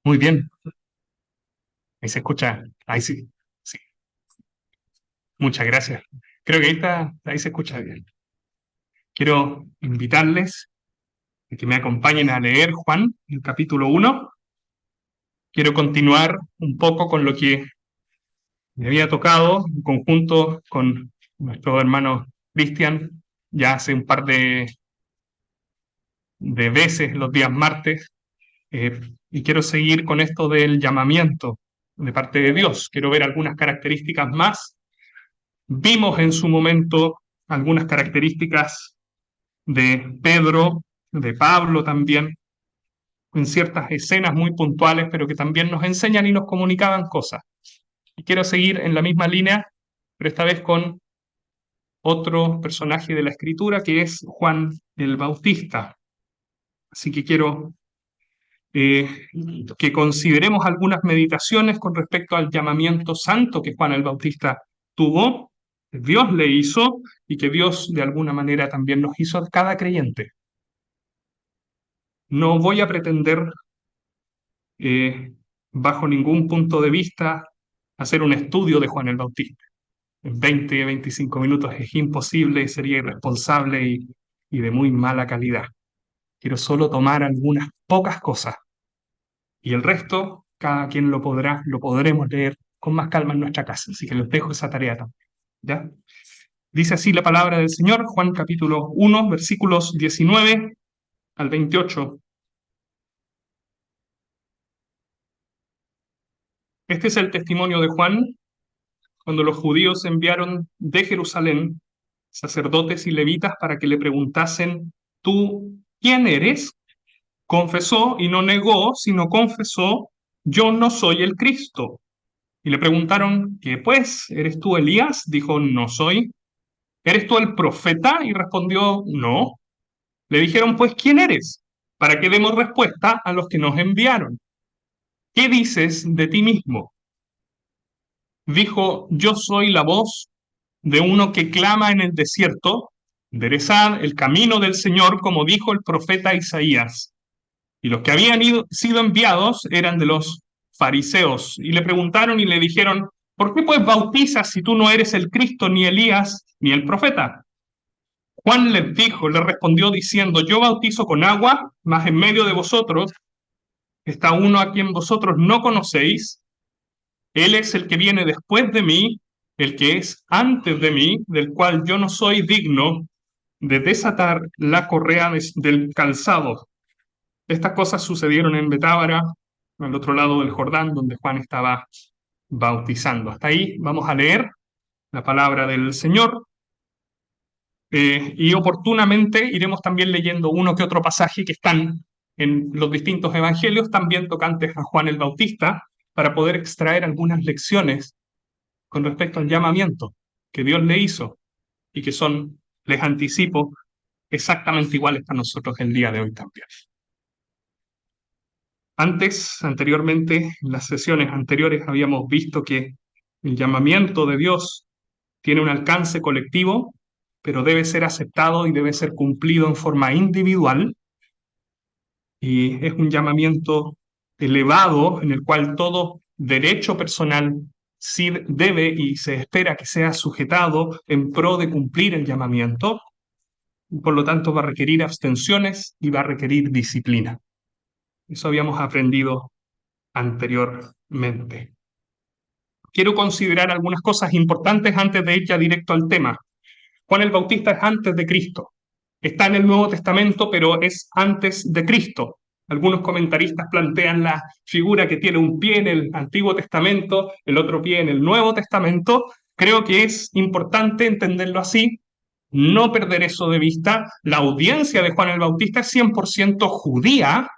Muy bien, ahí se escucha, ahí sí, sí, muchas gracias. Creo que ahí se escucha bien. Quiero invitarles a que me acompañen a leer Juan, el capítulo 1. Quiero continuar un poco con lo que me había tocado en conjunto con nuestro hermano Cristian ya hace un par de veces los días martes, y quiero seguir con esto del llamamiento de parte de Dios. Quiero ver algunas características más. Vimos en su momento algunas características de Pedro, de Pablo también, en ciertas escenas muy puntuales, pero que también nos enseñan y nos comunicaban cosas. Y quiero seguir en la misma línea, pero esta vez con otro personaje de la Escritura, que es Juan el Bautista. Así que quiero eh, que consideremos algunas meditaciones con respecto al llamamiento santo que Juan el Bautista tuvo, que Dios le hizo y que Dios de alguna manera también nos hizo a cada creyente. No voy a pretender, eh, bajo ningún punto de vista, hacer un estudio de Juan el Bautista. En 20, 25 minutos es imposible, sería irresponsable y de muy mala calidad. Quiero solo tomar algunas pocas cosas y el resto, cada quien lo podremos leer con más calma en nuestra casa. Así que les dejo esa tarea también. ¿Ya? Dice así la palabra del Señor, Juan capítulo 1, versículos 19 al 28. Este es el testimonio de Juan cuando los judíos enviaron de Jerusalén sacerdotes y levitas para que le preguntasen: ¿tú quién eres? Confesó y no negó, sino confesó: yo no soy el Cristo. Y le preguntaron: ¿qué pues? ¿Eres tú Elías? Dijo: no soy. ¿Eres tú el profeta? Y respondió: no. Le dijeron: pues, ¿quién eres? Para que demos respuesta a los que nos enviaron. ¿Qué dices de ti mismo? Dijo: yo soy la voz de uno que clama en el desierto: enderezad el camino del Señor, como dijo el profeta Isaías. Y los que habían sido enviados eran de los fariseos. Y le preguntaron y le dijeron: ¿por qué pues bautizas si tú no eres el Cristo, ni Elías, ni el profeta? Juan les respondió diciendo: yo bautizo con agua, mas en medio de vosotros está uno a quien vosotros no conocéis. Él es el que viene después de mí, el que es antes de mí, del cual yo no soy digno de desatar la correa del calzado. Estas cosas sucedieron en Betábara, al otro lado del Jordán, donde Juan estaba bautizando. Hasta ahí vamos a leer la palabra del Señor, y oportunamente iremos también leyendo uno que otro pasaje que están en los distintos evangelios, también tocantes a Juan el Bautista, para poder extraer algunas lecciones con respecto al llamamiento que Dios le hizo y que son, les anticipo, exactamente iguales a nosotros el día de hoy también. Anteriormente, en las sesiones anteriores habíamos visto que el llamamiento de Dios tiene un alcance colectivo, pero debe ser aceptado y debe ser cumplido en forma individual, y es un llamamiento elevado en el cual todo derecho personal sí debe y se espera que sea sujetado en pro de cumplir el llamamiento, y por lo tanto va a requerir abstenciones y va a requerir disciplina. Eso habíamos aprendido anteriormente. Quiero considerar algunas cosas importantes antes de ir ya directo al tema. Juan el Bautista es antes de Cristo. Está en el Nuevo Testamento, pero es antes de Cristo. Algunos comentaristas plantean la figura que tiene un pie en el Antiguo Testamento, el otro pie en el Nuevo Testamento. Creo que es importante entenderlo así, no perder eso de vista. La audiencia de Juan el Bautista es 100% judía,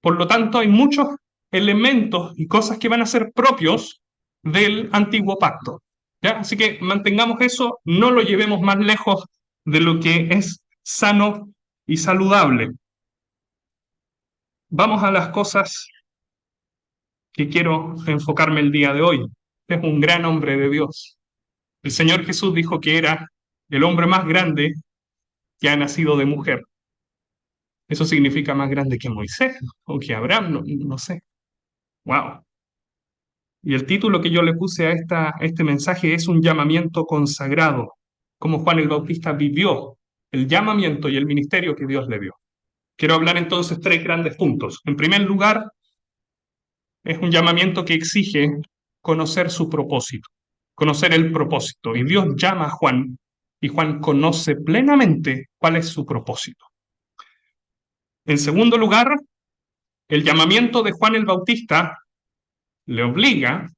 por lo tanto hay muchos elementos y cosas que van a ser propios del antiguo pacto. ¿Ya? Así que mantengamos eso, no lo llevemos más lejos de lo que es sano y saludable. Vamos a las cosas que quiero enfocarme el día de hoy. Es un gran hombre de Dios. El Señor Jesús dijo que era el hombre más grande que ha nacido de mujer. Eso significa más grande que Moisés o que Abraham, no sé. Wow. Y el título que yo le puse a este mensaje es un llamamiento consagrado, como Juan el Bautista vivió el llamamiento y el ministerio que Dios le dio. Quiero hablar entonces tres grandes puntos. En primer lugar, es un llamamiento que exige conocer su propósito, conocer el propósito. Y Dios llama a Juan y Juan conoce plenamente cuál es su propósito. En segundo lugar, el llamamiento de Juan el Bautista le obliga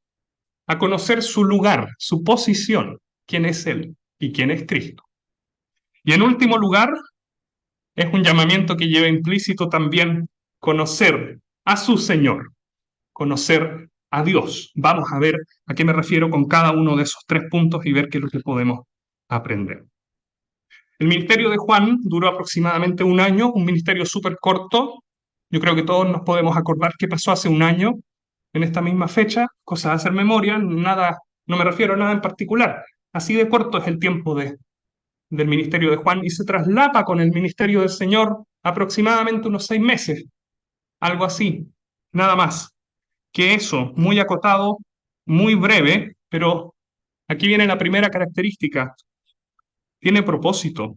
a conocer su lugar, su posición, quién es Él y quién es Cristo. Y en último lugar, es un llamamiento que lleva implícito también conocer a su Señor, conocer a Dios. Vamos a ver a qué me refiero con cada uno de esos tres puntos y ver qué es lo que podemos aprender. El ministerio de Juan duró aproximadamente un año, un ministerio súper corto. Yo creo que todos nos podemos acordar qué pasó hace un año en esta misma fecha, cosa de hacer memoria, nada, no me refiero a nada en particular. Así de corto es el tiempo del ministerio de Juan y se traslapa con el ministerio del Señor aproximadamente unos 6 meses, algo así, nada más que eso, muy acotado, muy breve, pero aquí viene la primera característica, tiene propósito.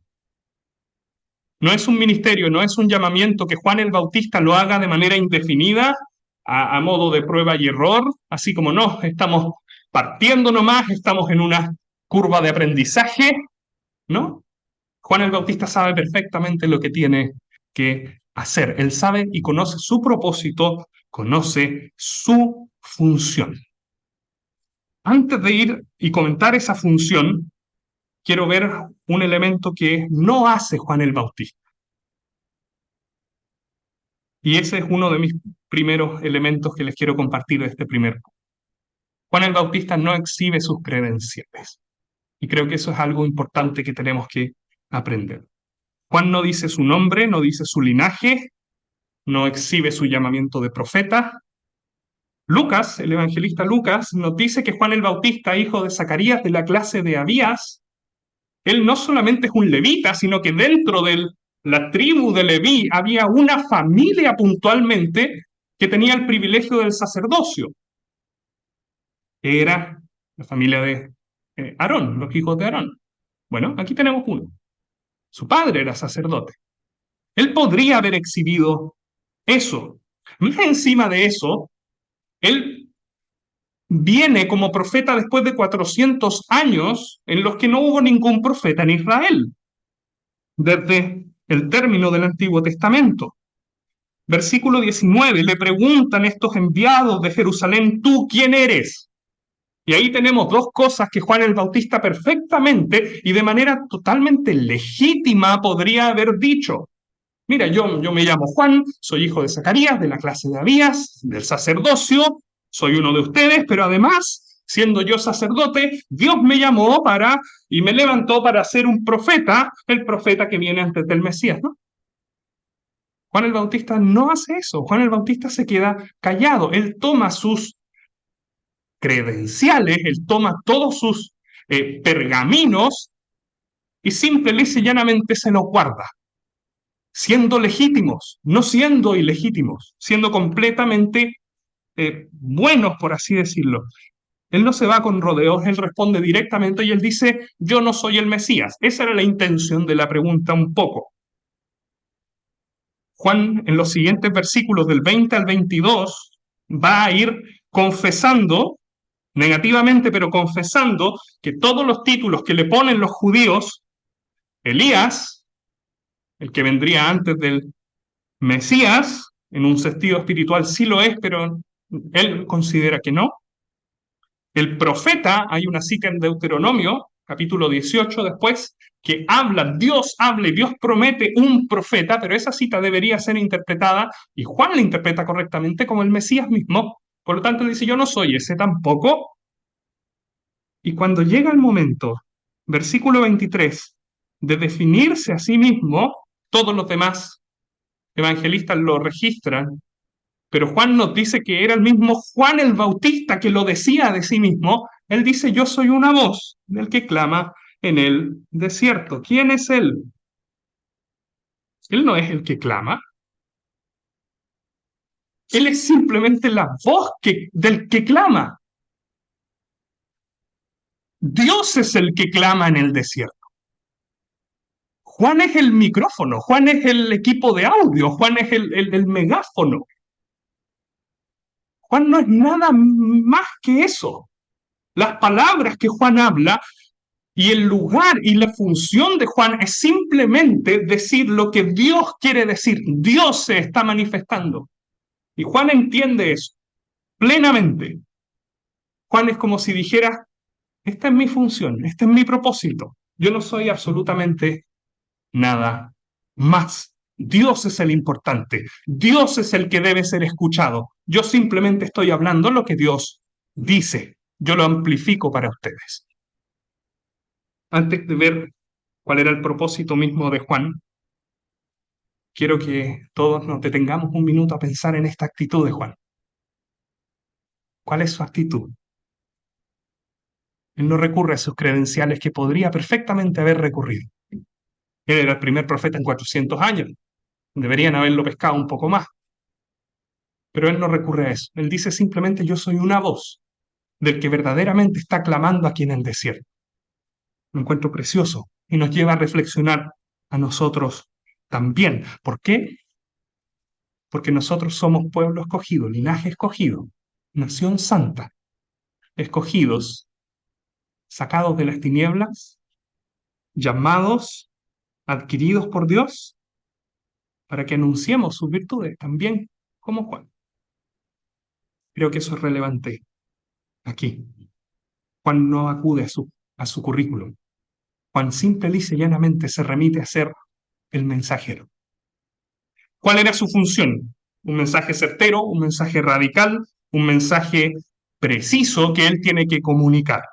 No es un ministerio, no es un llamamiento que Juan el Bautista lo haga de manera indefinida, a modo de prueba y error, así como no, estamos partiendo nomás, estamos en una curva de aprendizaje, ¿no? Juan el Bautista sabe perfectamente lo que tiene que hacer. Él sabe y conoce su propósito, conoce su función. Antes de ir y comentar esa función, quiero ver un elemento que no hace Juan el Bautista. Y ese es uno de mis primeros elementos que les quiero compartir de este primer punto. Juan el Bautista no exhibe sus credenciales. Y creo que eso es algo importante que tenemos que aprender. Juan no dice su nombre, no dice su linaje, no exhibe su llamamiento de profeta. Lucas, el evangelista Lucas, nos dice que Juan el Bautista, hijo de Zacarías de la clase de Abías, él no solamente es un levita, sino que dentro de la tribu de Leví había una familia puntualmente que tenía el privilegio del sacerdocio. Era la familia de Aarón, los hijos de Aarón. Bueno, aquí tenemos uno. Su padre era sacerdote. Él podría haber exhibido eso. Más encima de eso, él viene como profeta después de 400 años en los que no hubo ningún profeta en Israel, desde el término del Antiguo Testamento. Versículo 19, le preguntan estos enviados de Jerusalén, ¿tú quién eres? Y ahí tenemos dos cosas que Juan el Bautista perfectamente y de manera totalmente legítima podría haber dicho. Mira, yo me llamo Juan, soy hijo de Zacarías, de la clase de Abías, del sacerdocio, soy uno de ustedes, pero además, siendo yo sacerdote, Dios me llamó y me levantó para ser un profeta, el profeta que viene antes del Mesías, ¿no? Juan el Bautista no hace eso. Juan el Bautista se queda callado. Él toma sus credenciales, él toma todos sus pergaminos y simple, lisa y llanamente se los guarda, siendo legítimos, no siendo ilegítimos, siendo completamente buenos, por así decirlo. Él no se va con rodeos, él responde directamente y él dice, yo no soy el Mesías. Esa era la intención de la pregunta un poco. Juan, en los siguientes versículos del 20 al 22, va a ir confesando, negativamente, pero confesando que todos los títulos que le ponen los judíos, Elías, el que vendría antes del Mesías, en un sentido espiritual sí lo es, pero él considera que no. El profeta, hay una cita en Deuteronomio, capítulo 18 después, que Dios habla y Dios promete un profeta, pero esa cita debería ser interpretada, y Juan la interpreta correctamente como el Mesías mismo. Por lo tanto, dice, yo no soy ese tampoco. Y cuando llega el momento, versículo 23, de definirse a sí mismo, todos los demás evangelistas lo registran, pero Juan nos dice que era el mismo Juan el Bautista que lo decía de sí mismo. Él dice, yo soy una voz del que clama en el desierto. ¿Quién es él? Él no es el que clama. Él es simplemente la voz del que clama. Dios es el que clama en el desierto. Juan es el micrófono, Juan es el equipo de audio, Juan es el megáfono. Juan no es nada más que eso. Las palabras que Juan habla y el lugar y la función de Juan es simplemente decir lo que Dios quiere decir. Dios se está manifestando. Y Juan entiende eso plenamente. Juan es como si dijera, esta es mi función, este es mi propósito. Yo no soy absolutamente nada más. Dios es el importante. Dios es el que debe ser escuchado. Yo simplemente estoy hablando lo que Dios dice. Yo lo amplifico para ustedes. Antes de ver cuál era el propósito mismo de Juan, quiero que todos nos detengamos un minuto a pensar en esta actitud de Juan. ¿Cuál es su actitud? Él no recurre a sus credenciales que podría perfectamente haber recurrido. Él era el primer profeta en 400 años. Deberían haberlo pescado un poco más. Pero él no recurre a eso. Él dice simplemente, yo soy una voz del que verdaderamente está clamando aquí en el desierto. Lo encuentro precioso y nos lleva a reflexionar a nosotros también. ¿Por qué? Porque nosotros somos pueblo escogido, linaje escogido, nación santa, escogidos, sacados de las tinieblas, llamados, adquiridos por Dios, para que anunciemos sus virtudes también como Juan. Creo que eso es relevante aquí. Juan no acude a su currículum. Juan simple, lisa y llanamente se remite a ser el mensajero. ¿Cuál era su función? Un mensaje certero, un mensaje radical, un mensaje preciso que él tiene que comunicar.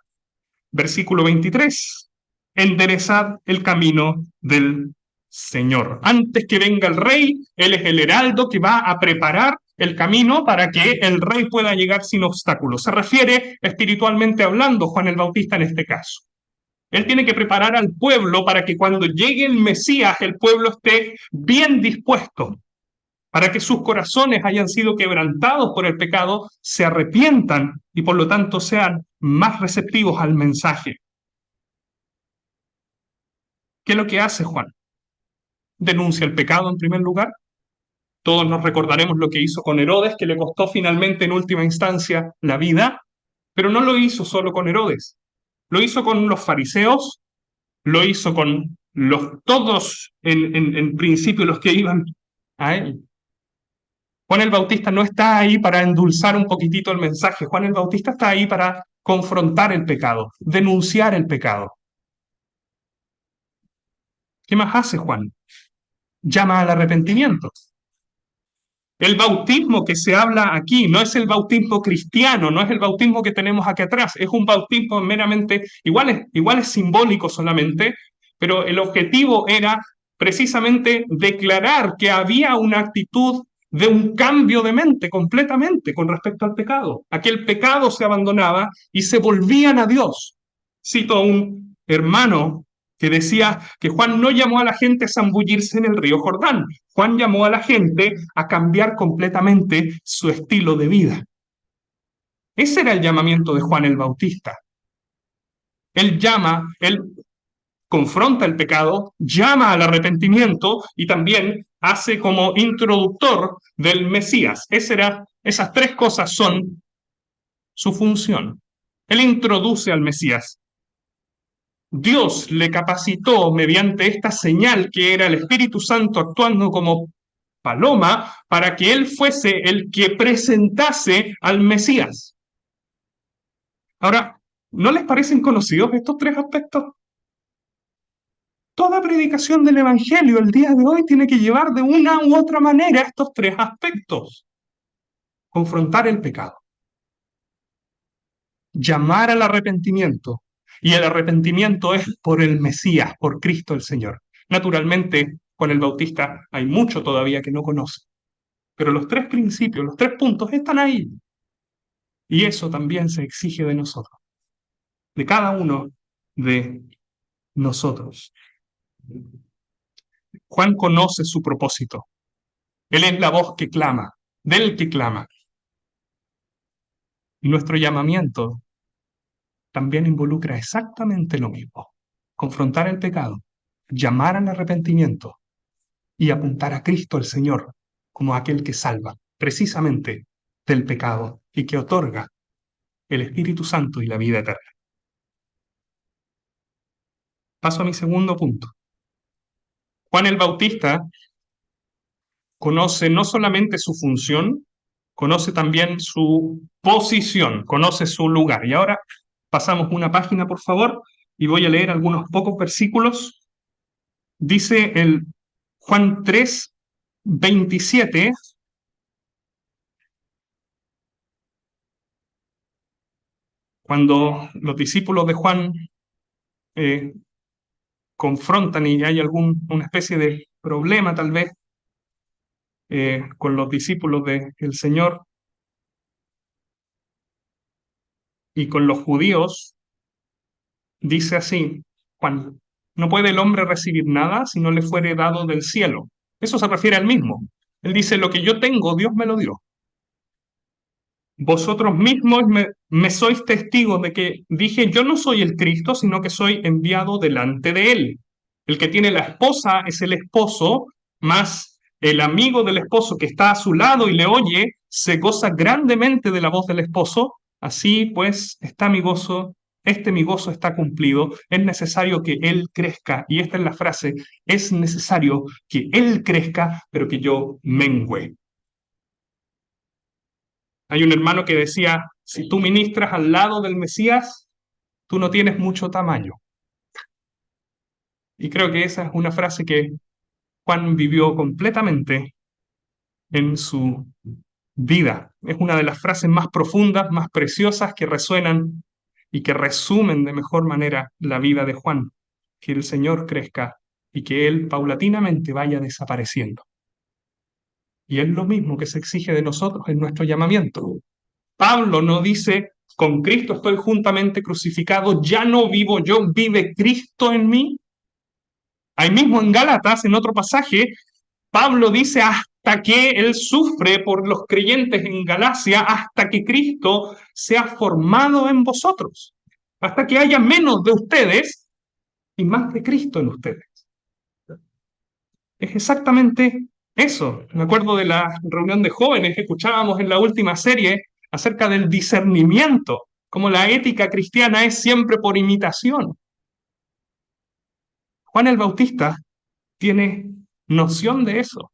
Versículo 23. Enderezad el camino del Señor. Antes que venga el rey, él es el heraldo que va a preparar el camino para que el rey pueda llegar sin obstáculos. Se refiere espiritualmente hablando Juan el Bautista en este caso. Él tiene que preparar al pueblo para que cuando llegue el Mesías, el pueblo esté bien dispuesto, para que sus corazones hayan sido quebrantados por el pecado, se arrepientan y por lo tanto sean más receptivos al mensaje. ¿Qué es lo que hace Juan? Denuncia el pecado en primer lugar. Todos nos recordaremos lo que hizo con Herodes, que le costó finalmente en última instancia la vida, pero no lo hizo solo con Herodes. Lo hizo con los fariseos, lo hizo con todos en principio los que iban a él. Juan el Bautista no está ahí para endulzar un poquitito el mensaje. Juan el Bautista está ahí para confrontar el pecado, denunciar el pecado. ¿Qué más hace Juan? Llama al arrepentimiento. El bautismo que se habla aquí no es el bautismo cristiano, no es el bautismo que tenemos aquí atrás, es un bautismo meramente, igual es simbólico solamente, pero el objetivo era precisamente declarar que había una actitud de un cambio de mente completamente con respecto al pecado. Aquel pecado se abandonaba y se volvían a Dios. Cito a un hermano que decía que Juan no llamó a la gente a zambullirse en el río Jordán. Juan llamó a la gente a cambiar completamente su estilo de vida. Ese era el llamamiento de Juan el Bautista. Él confronta el pecado, llama al arrepentimiento y también hace como introductor del Mesías. Esas tres cosas son su función. Él introduce al Mesías. Dios le capacitó mediante esta señal que era el Espíritu Santo actuando como paloma para que él fuese el que presentase al Mesías. Ahora, ¿no les parecen conocidos estos tres aspectos? Toda predicación del Evangelio el día de hoy tiene que llevar de una u otra manera estos tres aspectos. Confrontar el pecado, llamar al arrepentimiento, y el arrepentimiento es por el Mesías, por Cristo el Señor. Naturalmente, con el Bautista hay mucho todavía que no conoce, pero los tres principios, los tres puntos están ahí. Y eso también se exige de nosotros, de cada uno de nosotros. Juan conoce su propósito. Él es la voz que clama. del que clama. Y nuestro llamamiento también involucra exactamente lo mismo. Confrontar el pecado, llamar al arrepentimiento y apuntar a Cristo el Señor como aquel que salva precisamente del pecado y que otorga el Espíritu Santo y la vida eterna. Paso a mi segundo punto. Juan el Bautista conoce no solamente su función, conoce también su posición, conoce su lugar. Y ahora pasamos una página, por favor, y voy a leer algunos pocos versículos. Dice el Juan 3:27, cuando los discípulos de Juan eh, confrontan y hay una especie de problema tal vez con los discípulos del Señor y con los judíos, dice así, Juan, no puede el hombre recibir nada si no le fuere dado del cielo. Eso se refiere al mismo. Él dice, lo que yo tengo, Dios me lo dio. Vosotros mismos me sois testigos de que dije, yo no soy el Cristo, sino que soy enviado delante de él. El que tiene la esposa es el esposo, más el amigo del esposo que está a su lado y le oye, se goza grandemente de la voz del esposo. Así pues, está mi gozo, mi gozo está cumplido. Es necesario que él crezca. Y esta es la frase, es necesario que él crezca, pero que yo mengüe. Hay un hermano que decía, si tú ministras al lado del Mesías, tú no tienes mucho tamaño. Y creo que esa es una frase que Juan vivió completamente en su vida. Es una de las frases más profundas, más preciosas que resuenan y que resumen de mejor manera la vida de Juan. Que el Señor crezca y que Él paulatinamente vaya desapareciendo. Y es lo mismo que se exige de nosotros en nuestro llamamiento. Pablo no dice, con Cristo estoy juntamente crucificado, ya no vivo yo, vive Cristo en mí. Ahí mismo en Gálatas, en otro pasaje, Pablo dice, hasta que él sufre por los creyentes en Galacia, hasta que Cristo sea formado en vosotros, hasta que haya menos de ustedes y más de Cristo en ustedes. Es exactamente eso. Me acuerdo de la reunión de jóvenes que escuchábamos en la última serie acerca del discernimiento, como la ética cristiana es siempre por imitación. Juan el Bautista tiene noción de eso.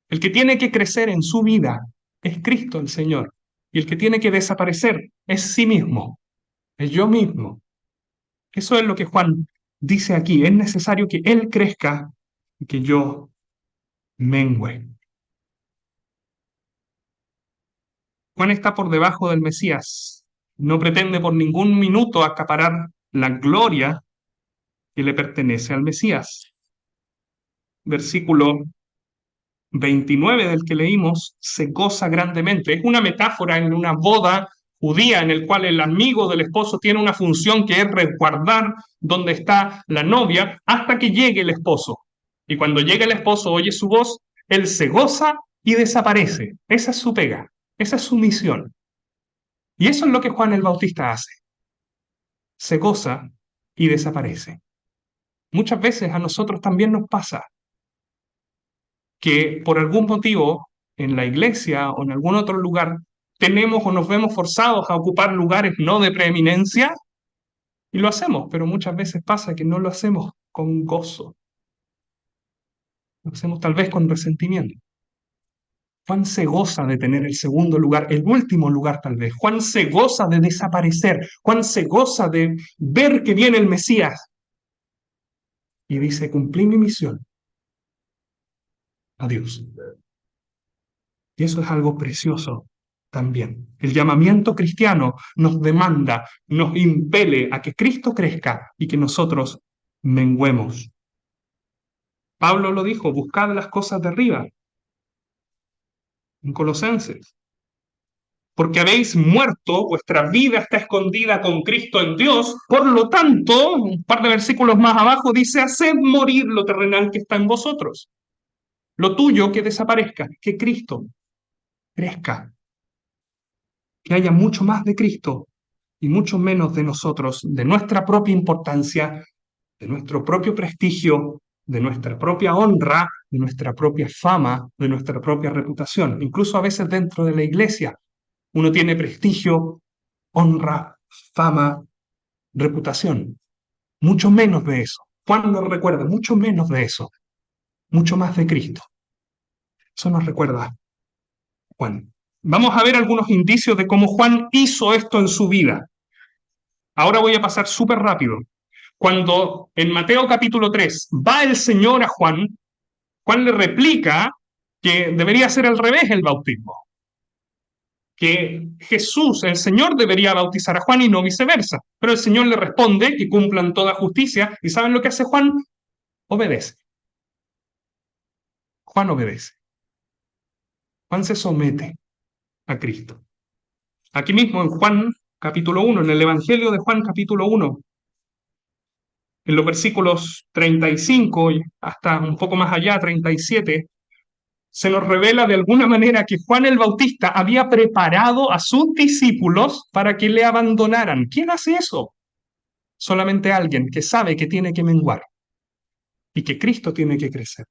El que tiene que crecer en su vida es Cristo el Señor. Y el que tiene que desaparecer es sí mismo, es yo mismo. Eso es lo que Juan dice aquí. Es necesario que Él crezca y que yo mengüe. Juan está por debajo del Mesías. No pretende por ningún minuto acaparar la gloria que le pertenece al Mesías. Versículo 29 del que leímos, se goza grandemente. Es una metáfora en una boda judía en el cual el amigo del esposo tiene una función que es resguardar donde está la novia hasta que llegue el esposo. Y cuando llega el esposo, oye su voz, él se goza y desaparece. Esa es su pega, esa es su misión. Y eso es lo que Juan el Bautista hace. Se goza y desaparece. Muchas veces a nosotros también nos pasa que por algún motivo en la iglesia o en algún otro lugar tenemos o nos vemos forzados a ocupar lugares no de preeminencia y lo hacemos, pero muchas veces pasa que no lo hacemos con gozo, lo hacemos tal vez con resentimiento. Juan se goza de tener el segundo lugar, el último lugar tal vez. Juan se goza de desaparecer. Juan se goza de ver que viene el Mesías. Y dice, cumplí mi misión. Adiós. Y eso es algo precioso también. El llamamiento cristiano nos demanda, nos impele a que Cristo crezca y que nosotros menguemos. Pablo lo dijo, buscad las cosas de arriba, en Colosenses. Porque habéis muerto, vuestra vida está escondida con Cristo en Dios, por lo tanto, un par de versículos más abajo dice, haced morir lo terrenal que está en vosotros. Lo tuyo que desaparezca, que Cristo crezca, que haya mucho más de Cristo y mucho menos de nosotros, de nuestra propia importancia, de nuestro propio prestigio, de nuestra propia honra, de nuestra propia fama, de nuestra propia reputación. Incluso a veces dentro de la iglesia uno tiene prestigio, honra, fama, reputación. Mucho menos de eso. Juan nos recuerda, mucho menos de eso, mucho más de Cristo. Eso nos recuerda Juan. Vamos a ver algunos indicios de cómo Juan hizo esto en su vida. Ahora voy a pasar súper rápido. Cuando en Mateo capítulo 3 va el Señor a Juan, Juan le replica que debería ser al revés el bautismo, que Jesús, el Señor, debería bautizar a Juan y no viceversa. Pero el Señor le responde que cumplan toda justicia. ¿Y saben lo que hace Juan? Obedece. Juan obedece. Juan se somete a Cristo. Aquí mismo en Juan capítulo 1, en el Evangelio de Juan capítulo 1, en los versículos 35 y hasta un poco más allá, 37, se nos revela de alguna manera que Juan el Bautista había preparado a sus discípulos para que le abandonaran. ¿Quién hace eso? Solamente alguien que sabe que tiene que menguar y que Cristo tiene que crecer.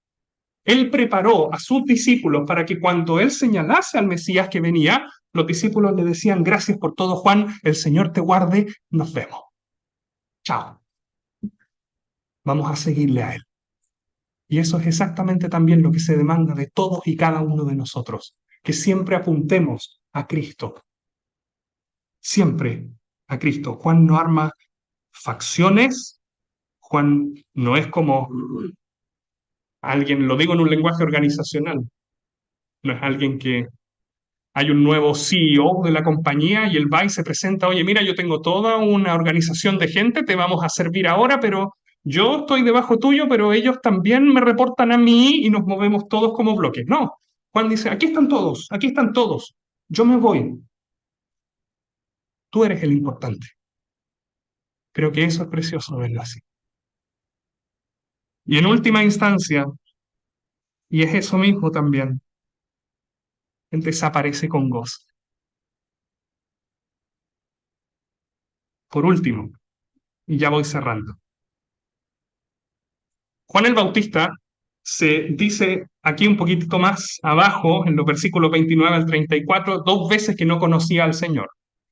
Él preparó a sus discípulos para que cuando él señalase al Mesías que venía, los discípulos le decían: gracias por todo, Juan, el Señor te guarde, nos vemos. Chao. Vamos a seguirle a él. Y eso es exactamente también lo que se demanda de todos y cada uno de nosotros, que siempre apuntemos a Cristo. Siempre a Cristo. Juan no arma facciones, Juan no es como alguien, lo digo en un lenguaje organizacional, no es alguien que hay un nuevo CEO de la compañía y él va y se presenta: oye, mira, yo tengo toda una organización de gente, te vamos a servir ahora, pero yo estoy debajo tuyo, pero ellos también me reportan a mí y nos movemos todos como bloques. No, Juan dice: aquí están todos, yo me voy, tú eres el importante. Creo que eso es precioso verlo así. Y en última instancia, y es eso mismo también, él desaparece con gozo. Por último, y ya voy cerrando. Juan el Bautista se dice aquí un poquitito más abajo, en los versículos 29 al 34, dos veces que no conocía al Señor.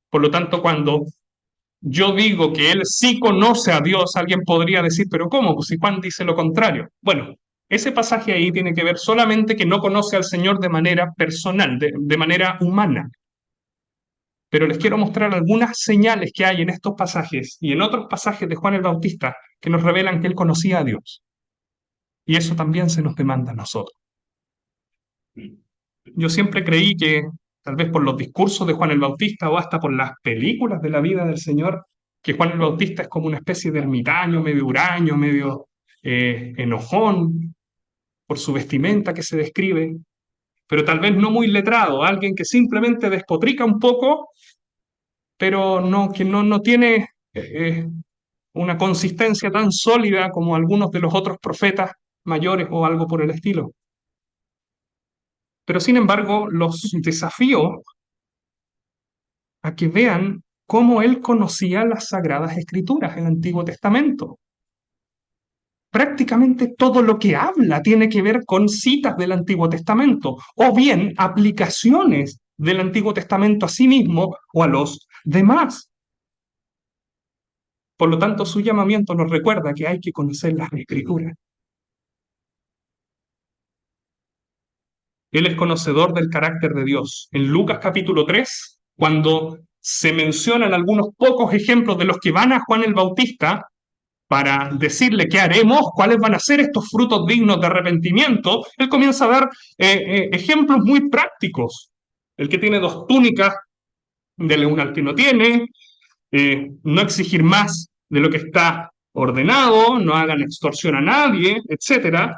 Por lo tanto, cuando yo digo que él sí conoce a Dios, alguien podría decir: pero ¿cómo? Pues si Juan dice lo contrario. Bueno, ese pasaje ahí tiene que ver solamente que no conoce al Señor de manera personal, de manera humana. Pero les quiero mostrar algunas señales que hay en estos pasajes y en otros pasajes de Juan el Bautista que nos revelan que él conocía a Dios. Y eso también se nos demanda a nosotros. Yo siempre creí que, tal vez por los discursos de Juan el Bautista o hasta por las películas de la vida del Señor, que Juan el Bautista es como una especie de ermitaño, medio huraño, medio enojón, por su vestimenta que se describe, pero tal vez no muy letrado, alguien que simplemente despotrica un poco, pero que no tiene una consistencia tan sólida como algunos de los otros profetas mayores o algo por el estilo. Pero sin embargo, los desafío a que vean cómo él conocía las Sagradas Escrituras, el Antiguo Testamento. Prácticamente todo lo que habla tiene que ver con citas del Antiguo Testamento, o bien aplicaciones del Antiguo Testamento a sí mismo o a los demás. Por lo tanto, su llamamiento nos recuerda que hay que conocer las Escrituras. Él es conocedor del carácter de Dios. En Lucas capítulo 3, cuando se mencionan algunos pocos ejemplos de los que van a Juan el Bautista para decirle qué haremos, cuáles van a ser estos frutos dignos de arrepentimiento, él comienza a dar ejemplos muy prácticos. El que tiene dos túnicas, dele una al que no tiene, no exigir más de lo que está ordenado, no hagan extorsión a nadie, etc.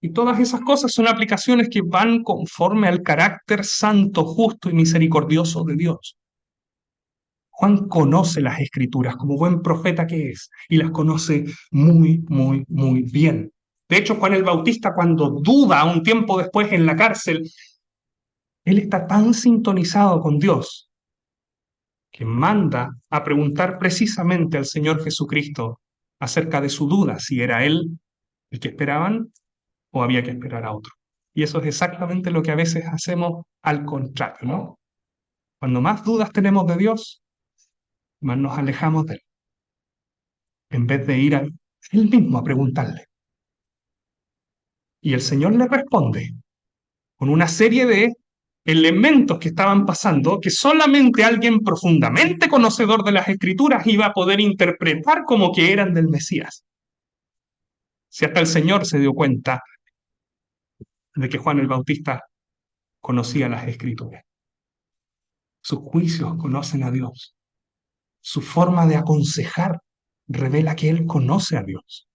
Y todas esas cosas son aplicaciones que van conforme al carácter santo, justo y misericordioso de Dios. Juan conoce las Escrituras como buen profeta que es, y las conoce muy, muy, muy bien. De hecho, Juan el Bautista, cuando duda un tiempo después en la cárcel, Él está tan sintonizado con Dios que manda a preguntar precisamente al Señor Jesucristo acerca de su duda, si era Él el que esperaban o había que esperar a otro. Y eso es exactamente lo que a veces hacemos al contrario, ¿no? Cuando más dudas tenemos de Dios, más nos alejamos de Él, en vez de ir a Él mismo a preguntarle. Y el Señor le responde con una serie de elementos que estaban pasando que solamente alguien profundamente conocedor de las Escrituras iba a poder interpretar como que eran del Mesías. Si hasta el Señor se dio cuenta de que Juan el Bautista conocía las Escrituras. Sus juicios conocen a Dios. Su forma de aconsejar revela que él conoce a Dios.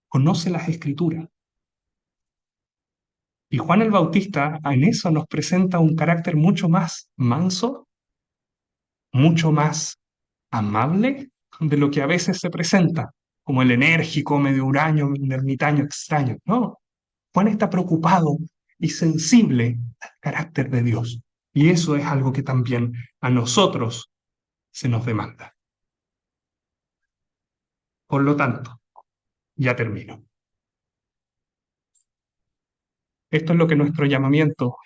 Conoce las Escrituras. Y Juan el Bautista en eso nos presenta un carácter mucho más manso, mucho más amable de lo que a veces se presenta, como el enérgico, medio huraño, un ermitaño extraño. No, Juan está preocupado y sensible al carácter de Dios. Y eso es algo que también a nosotros se nos demanda. Por lo tanto, ya termino. Esto es lo que nuestro llamamiento,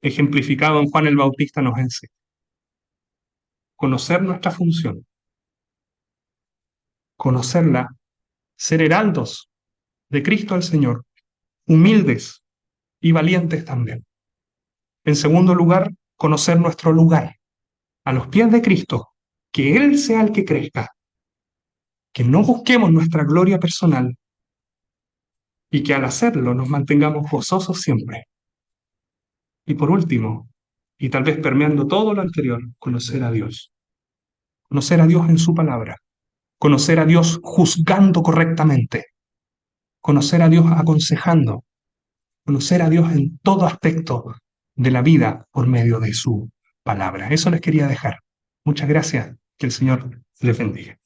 ejemplificado en Juan el Bautista, nos enseña. Conocer nuestra función, conocerla, ser heraldos de Cristo el Señor, humildes y valientes también. En segundo lugar, conocer nuestro lugar, a los pies de Cristo, que Él sea el que crezca, que no busquemos nuestra gloria personal y que al hacerlo nos mantengamos gozosos siempre. Y por último, y tal vez permeando todo lo anterior, conocer a Dios. Conocer a Dios en su palabra, conocer a Dios juzgando correctamente, conocer a Dios aconsejando, conocer a Dios en todo aspecto de la vida por medio de su palabra. Eso les quería dejar. Muchas gracias. Que el Señor les bendiga.